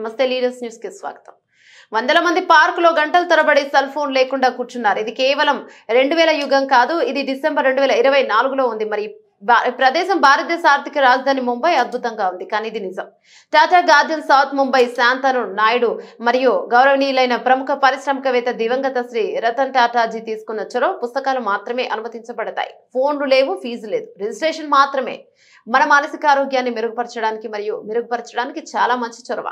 నమస్తే leaders news కి స్వాగతం. వందల మంది పార్కులో గంటల తరబడి సెల్ ఫోన్ లేకుండా కూర్చున్నారు. ఇది కేవలం 2000 యుగం కాదు, ఇది డిసెంబర్ 2024లో ఉంది. మరి ప్రదేశం భారతదేశ ఆర్థిక రాజధాని ముంబై అద్భుతంగా ఉంది, కానీ ఇది నిజం. టాటా గార్డెన్ సౌత్ ముంబై శాంతను నాయుడు మరియు గౌరవనీయులైన ప్రముఖ పారిశ్రామికవేత్త దివంగత శ్రీ రతన్ టాటాజీ తీసుకున్న చొరవ. పుస్తకాలు మాత్రమే అనుమతించబడతాయి, ఫోన్లు లేవు, ఫీజు లేదు, రిజిస్ట్రేషన్ మాత్రమే. మన మానసిక ఆరోగ్యాన్ని మెరుగుపరచడానికి చాలా మంచి చొరవ.